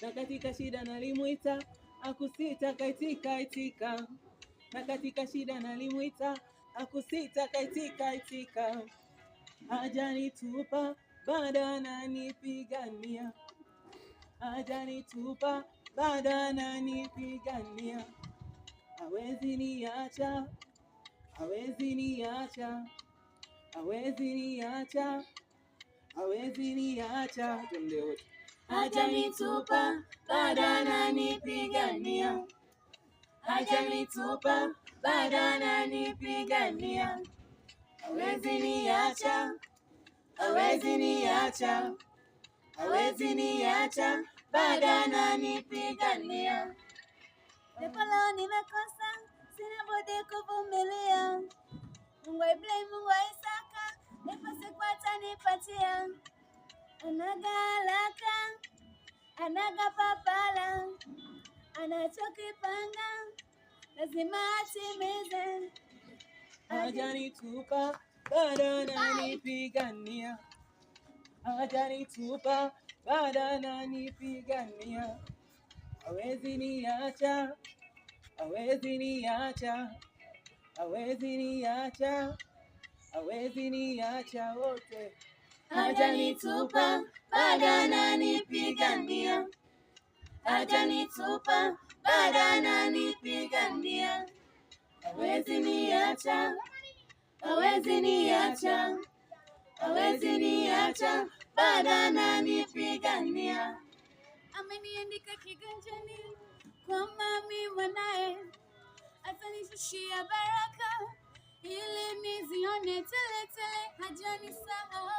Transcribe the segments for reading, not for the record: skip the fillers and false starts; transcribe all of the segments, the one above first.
na katika shida nalimuita, akusita kaitika itika, na katika shida nalimuita, akusita kaitika itika. Hajanitupa bado ananipigania, hajanitupa bado ananipigania. Hawezi niacha, hawezi niacha, hawezi niacha, hawezi niacha. Twende wote. Hajanitupa bado ananipigania, hajanitupa bado ananipigania. Hawezi niacha, hawezi niacha, hawezi niacha, bado ananipigania. Japo leo nimekosa, sina budi kuvumilia. Mungu wa Ibrahimu, Mungu wa Isaka, ipo siku atanipatia. Anaga haraka, anaga papala, anachokipanga lazima atimize. Hajanitupa bado ananipigania, hajanitupa bado ananipigania. Hawezi niacha, hawezi niacha, hawezi niacha, hawezi niacha wote. Hajanitupa bado ananipigania, hajanitupa bado ananipigania. Hawezi niacha, hawezi niacha, hawezi niacha, bado ananipigania. Ameniandika kiganjani kwamba mimi mwanae, atanishushia baraka ili nizione tele tele. Hajanisahau,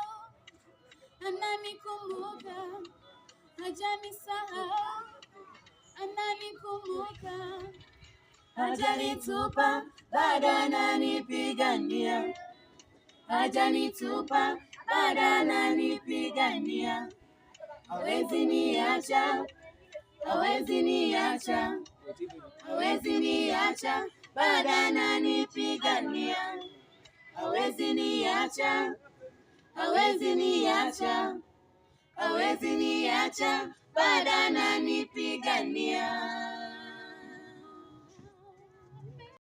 ananikumbuka, hajanisahau, ananikumbuka. Hajanitupa bado ananipigania, hajanitupa bado ananipigania. Hawezi niacha, hawezi niacha, hawezi niacha, bado ananipigania. Hawezi niacha, hawezi niacha, hawezi niacha, bado ananipigania.